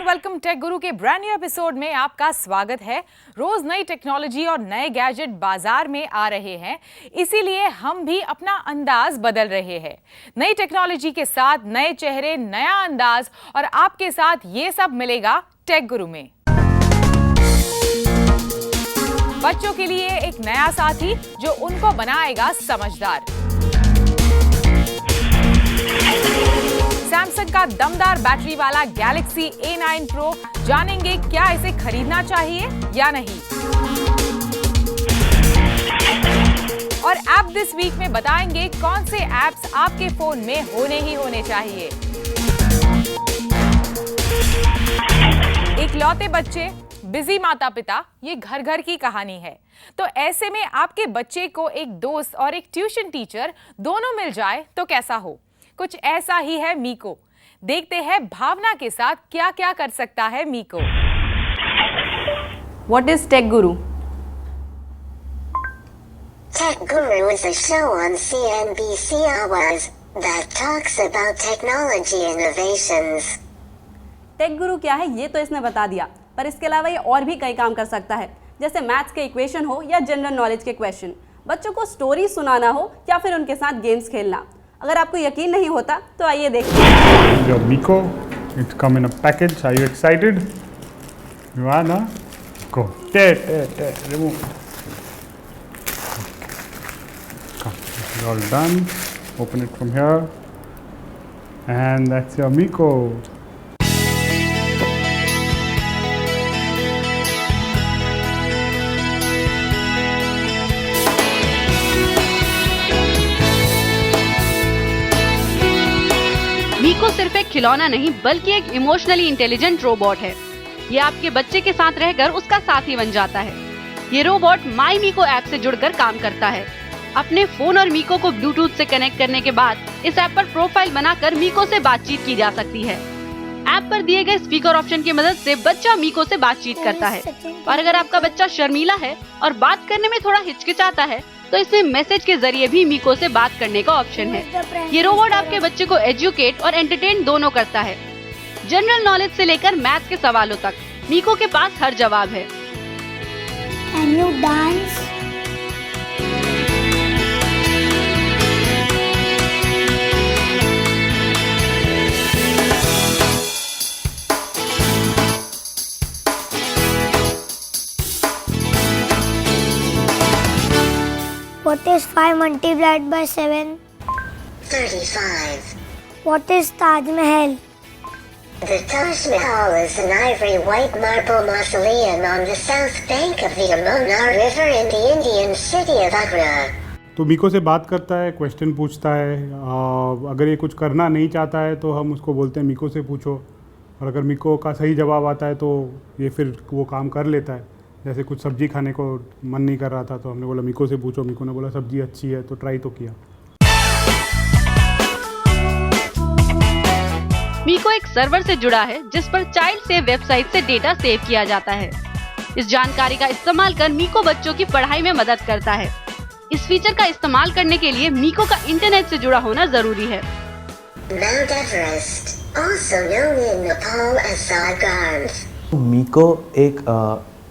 Welcome take गुरु के brand new episode में आपका स्वागत है। रोज नई टेक्नोलॉजी और नए गैजेट बाजार में आ रहे हैं, इसीलिए हम भी अपना अंदाज बदल रहे हैं। नई टेक्नोलॉजी के साथ नए चेहरे, नया अंदाज और आपके साथ ये सब मिलेगा टेक गुरु में। बच्चों के लिए एक नया साथी जो उनको बनाएगा समझदार। सैमसंग का दमदार बैटरी वाला गैलेक्सी A9 Pro, जानेंगे क्या इसे खरीदना चाहिए या नहीं। और ऐप दिस वीक में बताएंगे कौन से ऐप्स आपके फोन में होने ही होने चाहिए। इकलौते बच्चे, बिजी माता पिता, ये घर घर की कहानी है। तो ऐसे में आपके बच्चे को एक दोस्त और एक ट्यूशन टीचर दोनों मिल जाए तो कैसा हो। कुछ ऐसा ही है मीको। देखते हैं भावना के साथ क्या क्या कर सकता है मीको। What is Tech Guru? Tech Guru is a show on CNBC Hours that talks about technology innovations. Tech guru क्या है ये तो इसने बता दिया, पर इसके अलावा ये और भी कई काम कर सकता है, जैसे मैथ्स के इक्वेशन हो या जनरल नॉलेज के क्वेश्चन, बच्चों को स्टोरी सुनाना हो या फिर उनके साथ गेम्स खेलना। अगर आपको यकीन नहीं होता तो आइए देखिए। Your Miko, it's come in a package. Are you excited? You are, na? Go. Remove. Come. This is all done. Open it from here. And that's your Miko. मीको सिर्फ एक खिलौना नहीं बल्कि एक इमोशनली इंटेलिजेंट रोबोट है। ये आपके बच्चे के साथ रहकर उसका साथी बन जाता है। ये रोबोट माई मीको ऐप से जुड़कर काम करता है। अपने फोन और मीको को ब्लूटूथ से कनेक्ट करने के बाद इस ऐप पर प्रोफाइल बनाकर मीको से बातचीत की जा सकती है। ऐप पर दिए गए स्पीकर ऑप्शन की मदद से बच्चा मीको से बातचीत करता है। और अगर आपका बच्चा शर्मीला है और बात करने में थोड़ा हिचकिचाता है तो इसमें मैसेज के जरिए भी मीको से बात करने का ऑप्शन है। ये रोबोट आपके बच्चे को एजुकेट और एंटरटेन दोनों करता है। जनरल नॉलेज से लेकर मैथ्स के सवालों तक मीको के पास हर जवाब है। Can you dance? What is 5 multiplied by 7? 35. What is Taj Mahal? The Taj Mahal is an ivory white marble mausoleum on the south bank of the Yamuna River in the Indian city of Agra. तो मीको से बात करता है, question पूछता है। अगर ये कुछ करना नहीं चाहता है तो हम उसको बोलते हैं मीको से पूछो, और अगर मीको का सही जवाब आता है तो ये फिर वो काम कर लेता है। जैसे कुछ सब्जी खाने को मन नहीं कर रहा था तो हमने बोला मीको से पूछो, मीको ने बोला सब्जी अच्छी है, तो ट्राई तो किया। मीको एक सर्वर से जुड़ा है जिस पर चाइल्ड सेव वेबसाइट से डेटा सेव किया जाता है। इस जानकारी का इस्तेमाल कर मीको बच्चों की पढ़ाई में मदद करता है। इस फीचर का इस्तेमाल करने के लिए मीको का इंटरनेट से जुड़ा होना जरूरी है। Mount Everest, also known in Nepal as Sagarms. मीको एक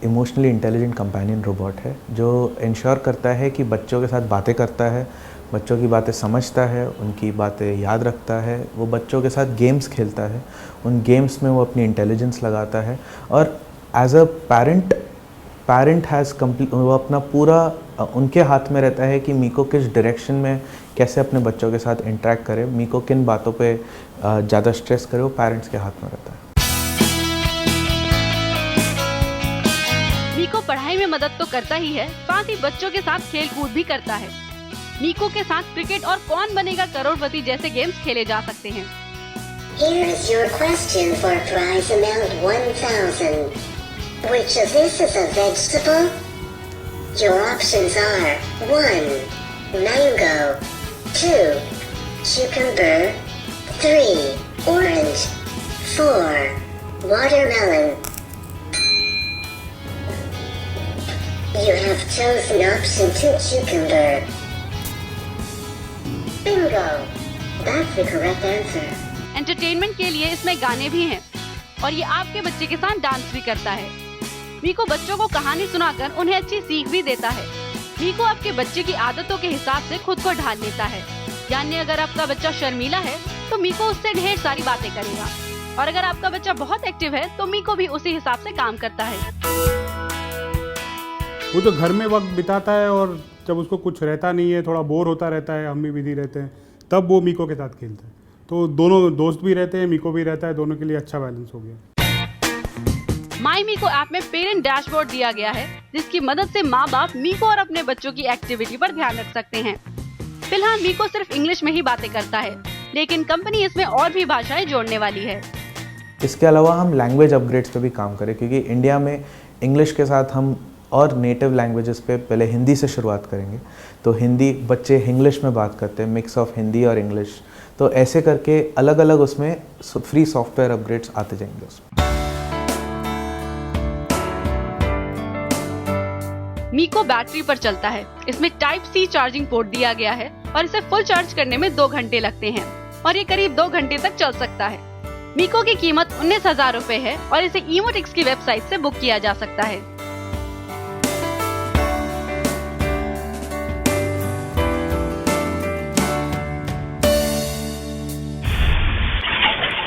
इमोशनली इंटेलिजेंट कंपेनियन रोबोट है जो इंश्योर करता है कि बच्चों के साथ बातें करता है, बच्चों की बातें समझता है, उनकी बातें याद रखता है। वो बच्चों के साथ गेम्स खेलता है, उन गेम्स में वो अपनी इंटेलिजेंस लगाता है। और as a parent has complete, वो अपना पूरा उनके हाथ में रहता है कि मीको किस डायरेक्शन में कैसे अपने बच्चों के साथ इंटरेक्ट करे, मीको किन बातों पे ज़्यादा स्ट्रेस करे, वो पेरेंट्स के हाथ में रहता है। मीको पढ़ाई में मदद तो करता ही है, साथ ही बच्चों के साथ खेल कूद भी करता है। मीको के साथ क्रिकेट और कौन बनेगा करोड़पति जैसे गेम्स खेले जा सकते हैं। Here is your question for prize amount 1000. Which of this is a vegetable? Your options are 1. Mango, 2. Cucumber, 3. Orange, 4. Watermelon. You have chosen option 2, cucumber. Bingo! That's the correct answer. Entertainment के लिए इसमें गाने भी हैं। और ये आपके बच्चे के साथ डांस भी करता है। मीको बच्चों को कहानी सुनाकर उन्हें अच्छी सीख भी देता है। मीको आपके बच्चे की आदतों के हिसाब से खुद को ढाल लेता है। यानी अगर आपका बच्चा शर्मीला है तो मीको उससे ढेर सारी बातें करेगा, और अगर आपका बच्चा बहुत एक्टिव है तो मीको भी उसी हिसाब से काम करता है। वो तो घर में वक्त बिताता है और जब उसको कुछ रहता नहीं है, थोड़ा बोर होता रहता है, हम भी बिजी रहते हैं, तब वो मीको के साथ खेलता है। तो दोनों दोस्त भी रहते हैं, मीको भी रहता है, दोनों के लिए अच्छा बैलेंस हो गया। माई मीको ऐप में पेरेंट डैशबोर्ड दिया गया है, जिसकी मदद से माँ बाप मीको और अपने बच्चों की एक्टिविटी पर ध्यान रख सकते हैं। फिलहाल मीको सिर्फ इंग्लिश में ही बातें करता है, लेकिन कंपनी इसमें और भी भाषाएं जोड़ने वाली है। इसके अलावा हम लैंग्वेज अपग्रेड्स पे भी काम करें, क्योंकि इंडिया में इंग्लिश के साथ हम और नेटिव लैंग्वेजेस पे पहले हिंदी से शुरुआत करेंगे। तो हिंदी बच्चे इंग्लिश में बात करते हैं, मिक्स ऑफ हिंदी और इंग्लिश। तो ऐसे करके अलग अलग उसमें फ्री सॉफ्टवेयर अपग्रेड्स आते जाएंगे उसमें। मीको बैटरी पर चलता है। इसमें टाइप सी चार्जिंग पोर्ट दिया गया है और इसे फुल चार्ज करने में 2 घंटे लगते हैं और ये करीब 2 घंटे तक चल सकता है। मीको की कीमत 19,000 रुपए है और इसे इमोटिक्स की वेबसाइट से बुक किया जा सकता है।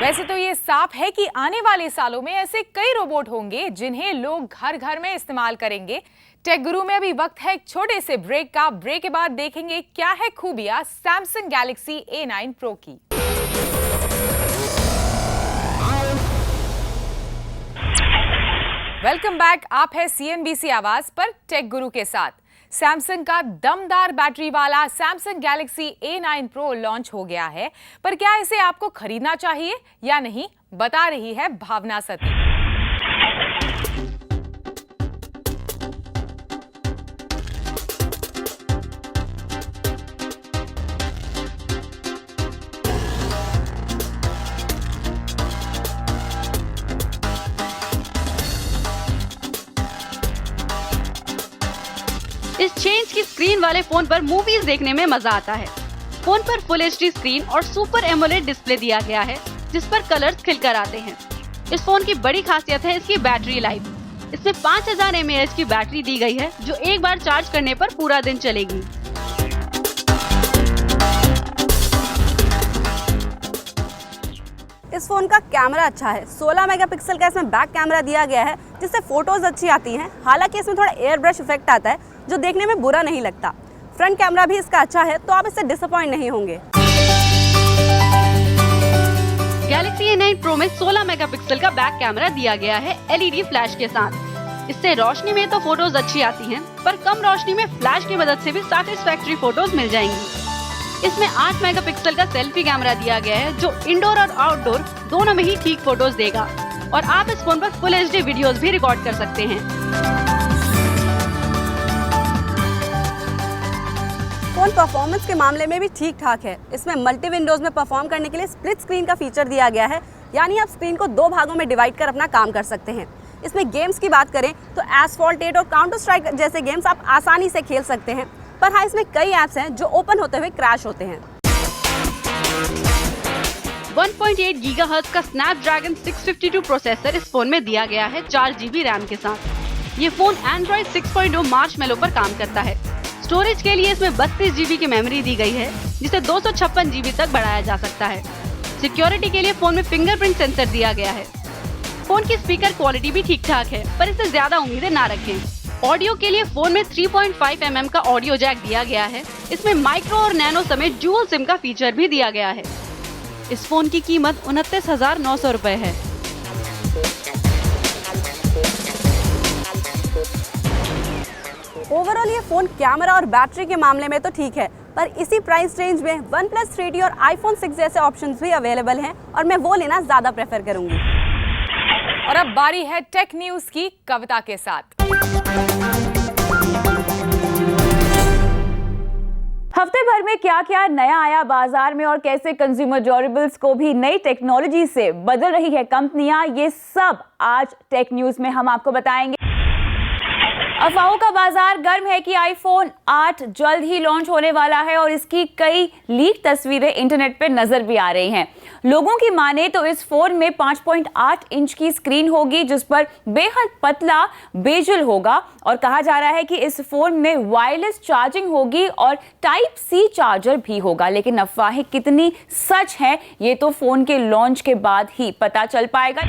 वैसे तो ये साफ है कि आने वाले सालों में ऐसे कई रोबोट होंगे जिन्हें लोग घर घर में इस्तेमाल करेंगे। टेक गुरु में अभी वक्त है एक छोटे से ब्रेक का। ब्रेक के बाद देखेंगे क्या है खूबियां सैमसंग गैलेक्सी A9 Pro की। Welcome back. आप है CNBC आवाज पर टेक गुरु के साथ। सैमसंग का दमदार बैटरी वाला Samsung Galaxy A9 Pro launch हो गया है, पर क्या इसे आपको खरीदना चाहिए या नहीं, बता रही है भावना सती। इस 6 इंच की स्क्रीन वाले फोन पर मूवीज देखने में मजा आता है। फोन पर फुल HD स्क्रीन और सुपर एमोलेड डिस्प्ले दिया गया है, जिस पर कलर्स खिलकर आते हैं। इस फोन की बड़ी खासियत है इसकी बैटरी लाइफ। इसमें 5000 mAh की बैटरी दी गई है, जो एक बार चार्ज करने पर पूरा दिन चलेगी। इस फोन का कैमरा अच्छा है। 16 मेगापिक्सल का इसमें बैक कैमरा दिया गया है, जिससे फोटोज अच्छी आती हैं। हालांकि इसमें थोड़ा एयर ब्रश इफेक्ट आता है, जो देखने में बुरा नहीं लगता। फ्रंट कैमरा भी इसका अच्छा है, तो आप इससे डिसअपॉइंट नहीं होंगे। गैलेक्सी A9 Pro में 16 मेगापिक्सल का बैक कैमरा दिया गया है LED फ्लैश के साथ। इससे रोशनी में तो फोटोज अच्छी आती हैं, पर कम रोशनी में फ्लैश की मदद से भी सैटिस्फैक्टरी फोटोज मिल जाएंगी। इसमें 8 मेगापिक्सल का सेल्फी कैमरा दिया गया है, जो इंडोर और आउटडोर दोनों में ही ठीक फोटोज देगा, और आप इस फोन पर फुल HD वीडियोस भी रिकॉर्ड कर सकते हैं। फोन परफॉर्मेंस के मामले में भी ठीक ठाक है। इसमें मल्टी विंडोज में परफॉर्म करने के लिए स्प्लिट स्क्रीन का फीचर दिया गया है, यानी आप स्क्रीन को 2 भागों में डिवाइड कर अपना काम कर सकते हैं। इसमें गेम्स की बात करें तो एसफॉल्ट 8 और काउंटर स्ट्राइक जैसे गेम्स आप आसानी से खेल सकते हैं, पर हाँ, इसमें कई ऐप्स हैं जो ओपन होते हुए क्रैश होते हैं। 1.8 गीगाहर्ट्ज का स्नैपड्रैगन 652 प्रोसेसर इस फोन में दिया गया है 4 GB रैम के साथ। ये फोन Android 6.0 मार्शमैलो पर काम करता है। स्टोरेज के लिए इसमें 32 GB की मेमोरी दी गई है, जिसे 256 GB तक बढ़ाया जा सकता है। सिक्योरिटी के लिए फोन में फिंगरप्रिंट सेंसर दिया गया है। फोन की स्पीकर क्वालिटी भी ठीक ठाक है, पर इससे ज्यादा उम्मीदें ना रखें। ऑडियो के लिए फोन में 3.5 mm का ऑडियो जैक दिया गया है। इसमें माइक्रो और नैनो समेत डुअल सिम का फीचर भी दिया गया है। इस फोन की कीमत 29,900 रुपए है। ओवरऑल ये फोन कैमरा और बैटरी के मामले में तो ठीक है, पर इसी प्राइस रेंज में OnePlus 3T और iPhone 6 जैसे ऑप्शंस भी अवेलेबल हैं, और मैं वो लेना ज्यादा प्रेफर करूंगी। और अब बारी है टेक न्यूज की कविता के साथ। हफ्ते भर में क्या क्या नया आया बाजार में और कैसे कंज्यूमर ड्यूरेबल्स को भी नई टेक्नोलॉजी से बदल रही है कंपनियां, ये सब आज टेक न्यूज में हम आपको बताएंगे। अफवाहों का बाजार गर्म है कि आईफोन 8 जल्द ही लॉन्च होने वाला है और इसकी कई लीक तस्वीरें इंटरनेट पे नजर भी आ रही हैं। लोगों की माने तो इस फोन में 5.8 इंच की स्क्रीन होगी जिस पर बेहद पतला बेजल होगा और कहा जा रहा है कि इस फोन में वायरलेस चार्जिंग होगी और टाइप सी चार्जर भी होगा। लेकिन अफवाहें कितनी सच हैं ये तो फोन के लॉन्च के बाद ही पता चल पाएगा।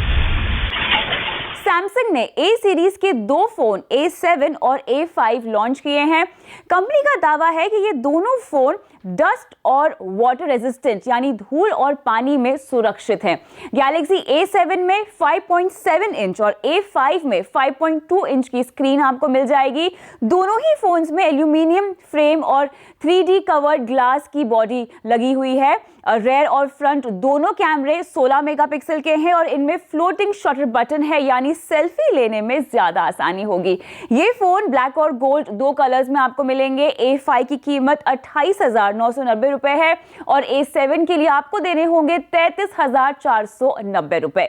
सैमसंग ने A सीरीज के 2 फोन A7 और A5 लॉन्च किए हैं। कंपनी का दावा है कि ये दोनों फोन डस्ट और वाटर रेजिस्टेंट यानी धूल और पानी में सुरक्षित हैं। गैलेक्सी A7 में 5.7 इंच और A5 में 5.2 इंच की स्क्रीन आपको मिल जाएगी। दोनों ही फोन्स में एल्यूमिनियम फ्रेम और 3D कवर्ड ग्लास की बॉडी लगी हुई है। रेयर और फ्रंट दोनों कैमरे 16 मेगापिक्सल के हैं और इनमें फ्लोटिंग शटर बटन है यानी सेल्फी लेने में ज्यादा आसानी होगी। ये फोन ब्लैक और गोल्ड 2 कलर्स में आपको मिलेंगे। A5 की कीमत 28,990 रुपए है और A7 के लिए आपको देने होंगे 33,490 रुपए।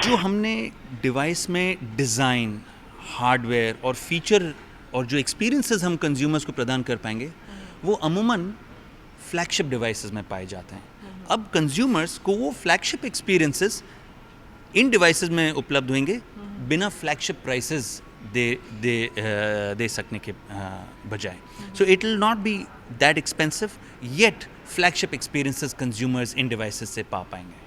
जो हमने डिवाइस में डिज़ाइन, हार्डवेयर और फीचर और जो एक्सपीरियंसेस हम कंज्यूमर्स को प्रदान कर पाएंगे वो अमूमन फ्लैगशिप डिवाइसेस में पाए जाते हैं। अब कंज्यूमर्स को वो फ्लैगशिप एक्सपीरियंसेस इन डिवाइसेस में उपलब्ध होंगे बिना फ्लैगशिप प्राइसेस दे सकने के बजाय। So it will not be that expensive yet flagship experiences consumers in devices से पा पाएंगे।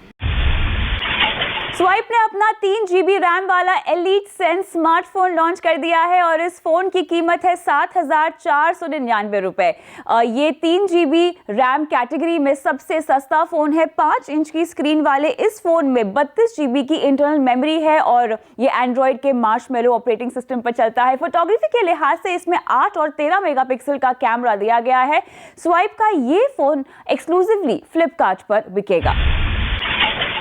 स्वाइप ने अपना 3 GB रैम वाला एलीट सेंस स्मार्टफोन लॉन्च कर दिया है और इस फोन की कीमत है 7,499 रुपए। ये 3 GB रैम कैटेगरी में सबसे सस्ता फोन है। 5 इंच की स्क्रीन वाले इस फोन में 32 GB की इंटरनल मेमोरी है और ये एंड्रॉइड के मार्शमेलो ऑपरेटिंग सिस्टम पर चलता है। फोटोग्राफी के लिहाज से इसमें 8 और 13 मेगापिक्सल का कैमरा दिया गया है। स्वाइप का ये फोन एक्सक्लूसिवली फ्लिपकार्ट पर बिकेगा।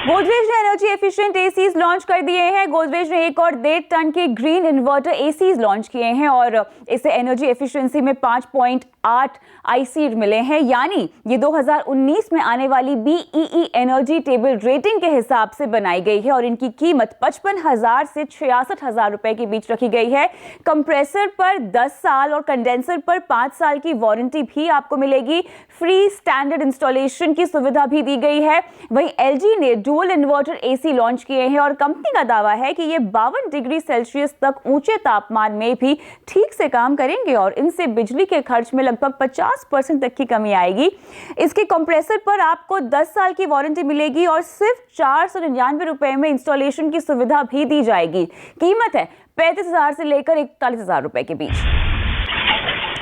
गोदरेज ने एनर्जी एफिशिएंट एसीज लॉन्च कर दिए हैं। गोदरेज ने 1 और 1.5 टन के ग्रीन इन्वर्टर एसीज लॉन्च किए हैं और इसे एनर्जी एफिशिएंसी में 5.8 IC मिले हैं यानी ये 2019 में आने वाली BEE एनर्जी टेबल रेटिंग के हिसाब से बनाई गई है और इनकी कीमत 55,000 से 66,000 रुपए के बीच रखी गई है। कंप्रेसर पर 10 साल और कंडेंसर पर 5 साल की वारंटी भी आपको मिलेगी। फ्री स्टैंडर्ड इंस्टॉलेशन की सुविधा भी दी गई है। वहीं LG ने डुअल इन्वर्टर AC लॉन्च किए हैं और कंपनी का दावा है कि ये 52 डिग्री सेल्सियस तक ऊंचे तापमान में भी ठीक से काम करेंगे और इनसे बिजली के खर्च में लगभग 50% तक की कमी आएगी। इसके कंप्रेसर पर आपको 10 साल की वारंटी मिलेगी और सिर्फ 499 रुपए में इंस्टॉलेशन की सुविधा भी दी जाएगी। कीमत है 35,000 से लेकर 41,000 रुपए के बीच।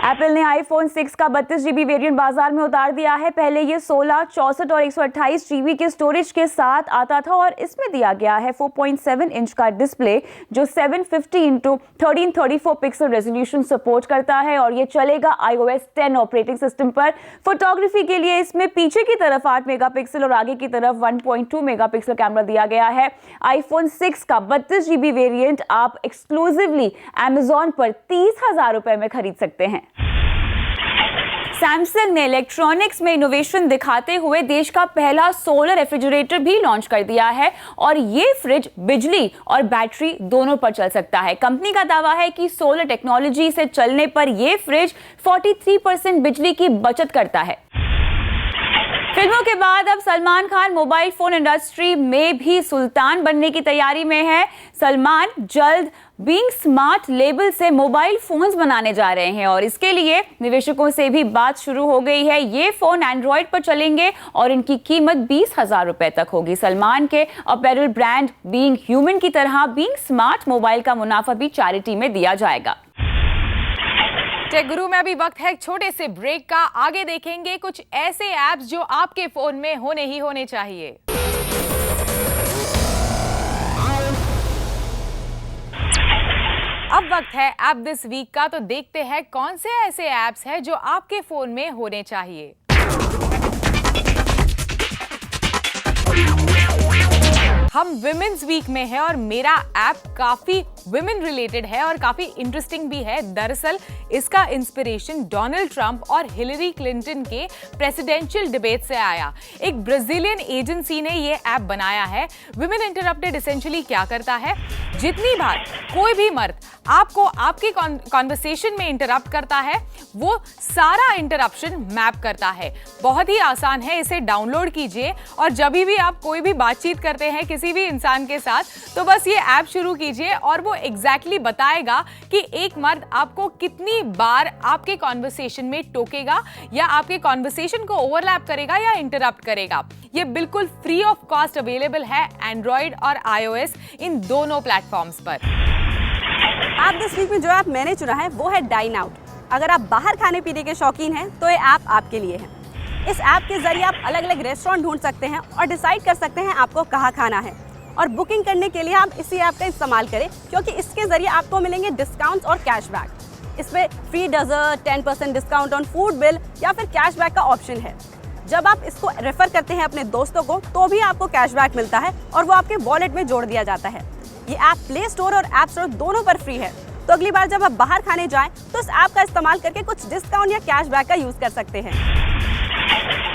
एप्पल ने आईफोन 6 का 32 GB वेरिएंट बाजार में उतार दिया है। पहले ये 16, 64 और 128 GB के स्टोरेज के साथ आता था और इसमें दिया गया है 4.7 इंच का डिस्प्ले जो 750x1334 पिक्सल रेजोल्यूशन सपोर्ट करता है और ये चलेगा iOS 10 ऑपरेटिंग सिस्टम पर। फोटोग्राफी के लिए इसमें पीछे की तरफ 8 मेगापिक्सल और आगे की तरफ 1.2 मेगापिक्सल कैमरा दिया गया है। आईफोन 6 का 32 GB वेरिएंट आप एक्सक्लूसिवली Amazon पर 30,000 रुपए में खरीद सकते हैं। सैमसंग ने इलेक्ट्रॉनिक्स में इनोवेशन दिखाते हुए देश का पहला सोलर रेफ्रिजरेटर भी लॉन्च कर दिया है और ये फ्रिज बिजली और बैटरी दोनों पर चल सकता है। कंपनी का दावा है कि सोलर टेक्नोलॉजी से चलने पर ये फ्रिज 43% बिजली की बचत करता है। फिल्मों के बाद अब Salman Khan mobile phone industry में भी सुल्तान बनने की तैयारी में है। सलमान जल्द बीइंग स्मार्ट लेबल से मोबाइल फोन्स बनाने जा रहे हैं और इसके लिए निवेशकों से भी बात शुरू हो गई है। ये फोन एंड्रॉइड पर चलेंगे और इनकी कीमत 20,000 रुपए तक होगी। सलमान के अपैरल ब्रांड बीइंग ह्यूमन की तरह बीइंग स्मार्ट मोबाइल का मुनाफा भी चैरिटी में दिया जाएगा। टेक गुरु में अभी वक्त है एक छोटे से ब्रेक का। आगे देखेंगे कुछ ऐसे ऐप्स जो आपके फोन में होने ही होने चाहिए। अब वक्त है ऐप दिस वीक का, तो देखते हैं कौन से ऐसे ऐप्स हैं जो आपके फोन में होने चाहिए। हम विमेंस वीक में है और मेरा ऐप काफी विमेन रिलेटेड है और काफी इंटरेस्टिंग भी है। दरअसल इसका इंस्पिरेशन डोनाल्ड ट्रंप और हिलरी क्लिंटन के प्रेसिडेंशियल डिबेट से आया। एक ब्राजीलियन एजेंसी ने ये ऐप बनाया है। विमेन इंटरप्टेड एसेंशियली क्या करता है, जितनी बार कोई भी मर्द आपको आपकी कॉन्वर्सेशन में इंटरप्ट करता है, वो सारा इंटरप्शन मैप करता है। बहुत ही आसान है, इसे डाउनलोड कीजिए और जब भी आप कोई भी बातचीत करते हैं किसी भी इंसान के साथ, तो बस ये ऐप शुरू कीजिए और वो एग्जैक्टली बताएगा कि एक मर्द आपको कितनी बार आपके कॉन्वर्सेशन में टोकेगा या आपके कॉन्वर्सेशन को ओवरलैप करेगा या इंटरप्ट करेगा। ये बिल्कुल फ्री ऑफ कॉस्ट अवेलेबल है एंड्रॉइड और iOS इन दोनों प्लेटफॉर्म्स पर। ऐप दिस वीक में जो ऐप मैंने चुना है वो है डाइन आउट। अगर आप बाहर खाने पीने के शौकीन हैं तो ये ऐप आपके लिए है। इस ऐप के जरिए आप अलग अलग रेस्टोरेंट ढूंढ सकते हैं और डिसाइड कर सकते हैं आपको कहाँ खाना है। और बुकिंग करने के लिए आप इसी ऐप का इस्तेमाल करें, क्योंकि इसके जरिए आपको मिलेंगे डिस्काउंट्स और कैशबैक। इसमें free dessert, 10% discount on food bill या फिर कैशबैक का ऑप्शन है। जब आप इसको रेफर करते हैं अपने दोस्तों को तो भी आपको कैशबैक मिलता है और वो आपके वॉलेट में जोड़ दिया जाता है। ये ऐप प्ले स्टोर और ऐप स्टोर दोनों पर फ्री है, तो अगली बार जब आप बाहर खाने जाएं तो इस ऐप का इस्तेमाल करके कुछ डिस्काउंट या कैशबैक का यूज कर सकते हैं।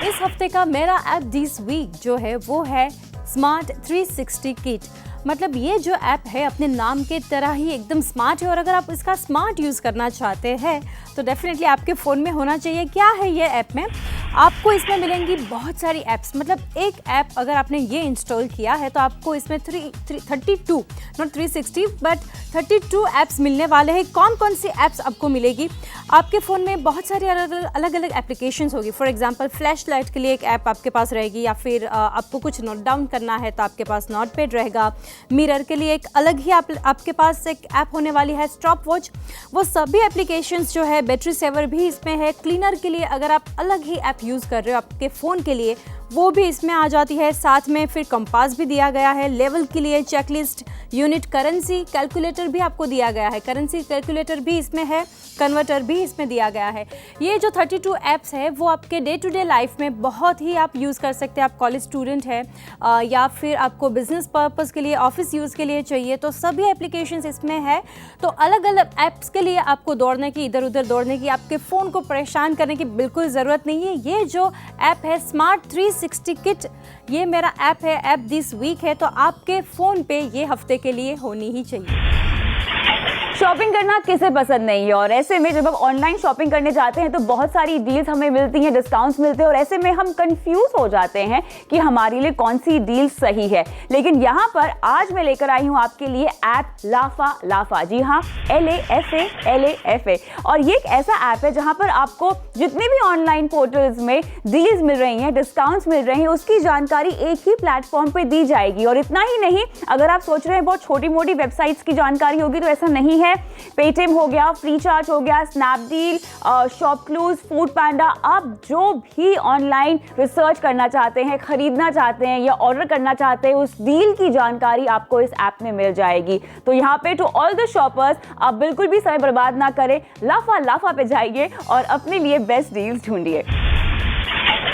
इस हफ्ते का मेरा ऐप दिस वीक जो है वो है स्मार्ट 360 किट। मतलब ये जो ऐप है अपने नाम के तरह ही एकदम स्मार्ट है और अगर आप इसका स्मार्ट यूज़ करना चाहते हैं तो डेफिनेटली आपके फ़ोन में होना चाहिए। क्या है ये ऐप में, आपको इसमें मिलेंगी बहुत सारी ऐप्स। मतलब एक ऐप अगर आपने ये इंस्टॉल किया है तो आपको इसमें 32 नॉट 360 बट 32 ऐप्स मिलने वाले हैं। कौन कौन सी ऐप्स आपको मिलेगी, आपके फ़ोन में बहुत सारी अलग अलग एप्लीकेशंस होगी। फॉर एग्जांपल फ्लैश लाइट के लिए एक ऐप आपके पास रहेगी, या फिर आपको कुछ नोट डाउन करना है तो आपके पास नोट पैड रहेगा। मिरर के लिए एक अलग ही आपके पास एक ऐप होने वाली है, स्टॉप वॉच। वो सभी एप्लीकेशंस जो है, बैटरी सेवर भी इसमें है। क्लीनर के लिए अगर आप अलग ही ऐप यूज़ कर रहे हो आपके फ़ोन के लिए, वो भी इसमें आ जाती है। साथ में फिर कंपास भी दिया गया है, लेवल के लिए चेकलिस्ट, यूनिट करेंसी कैलकुलेटर भी आपको दिया गया है। करेंसी कैलकुलेटर भी इसमें है, कन्वर्टर भी इसमें दिया गया है। ये जो 32 ऐप्स है वो आपके डे टू डे लाइफ में बहुत ही आप यूज़ कर सकते हैं। आप कॉलेज स्टूडेंट है या फिर आपको बिजनेस पर्पस के लिए, ऑफिस यूज़ के लिए चाहिए, तो सभी एप्लीकेशंस इसमें है। तो अलग अलग ऐप्स के लिए आपको दौड़ने की, इधर उधर दौड़ने की, आपके फ़ोन को परेशान करने की बिल्कुल ज़रूरत नहीं है। ये जो ऐप है स्मार्ट 360 किट, ये मेरा ऐप है, ऐप दिस वीक है, तो आपके फ़ोन पे ये हफ्ते के लिए होनी ही चाहिए। शॉपिंग करना किसे पसंद नहीं है, और ऐसे में जब हम ऑनलाइन शॉपिंग करने जाते हैं तो बहुत सारी डील्स हमें मिलती हैं, डिस्काउंट्स मिलते हैं, और ऐसे में हम कंफ्यूज हो जाते हैं कि हमारे लिए कौन सी डील सही है। लेकिन यहाँ पर आज मैं लेकर आई हूँ आपके लिए ऐप लाफा। जी हाँ, LAFA। और ये एक ऐसा ऐप है जहाँ पर आपको जितने भी ऑनलाइन पोर्टल्स में डील्स मिल रही हैं, डिस्काउंट्स मिल रहे हैं, उसकी जानकारी एक ही प्लेटफॉर्म पर दी जाएगी। और इतना ही नहीं, अगर आप सोच रहे हैं बहुत छोटी मोटी वेबसाइट्स की जानकारी होगी, तो ऐसा नहीं है। पेटीएम हो गया, फ्रीचार्ज हो गया, स्नैपडील, शॉपक्लूज, फूड पैंडा, आप जो भी ऑनलाइन रिसर्च करना चाहते हैं, खरीदना चाहते हैं या ऑर्डर करना चाहते हैं, उस डील की जानकारी आपको इस ऐप में मिल जाएगी। तो यहाँ पे टू ऑल द शॉपर्स, आप बिल्कुल भी समय बर्बाद ना करें, लाफा पे जाइए और अपने लिए बेस्ट डील्स ढूंढिए।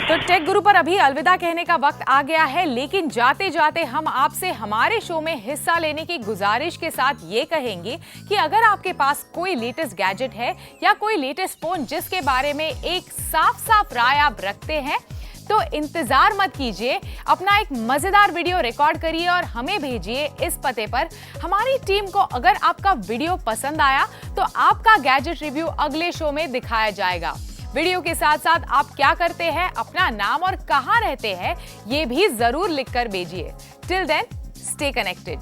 तो टेक गुरु पर अभी अलविदा कहने का वक्त आ गया है, लेकिन जाते जाते हम आपसे हमारे शो में हिस्सा लेने की गुजारिश के साथ ये कहेंगे कि अगर आपके पास कोई लेटेस्ट गैजेट है या कोई लेटेस्ट फोन जिसके बारे में एक साफ राय आप रखते हैं, तो इंतजार मत कीजिए, अपना एक मजेदार वीडियो रिकॉर्ड करिए और हमें भेजिए इस पते पर। हमारी टीम को अगर आपका वीडियो पसंद आया तो आपका गैजेट रिव्यू अगले शो में दिखाया जाएगा। वीडियो के साथ साथ आप क्या करते हैं, अपना नाम और कहां रहते हैं, ये भी जरूर लिखकर भेजिए। Till then, stay connected.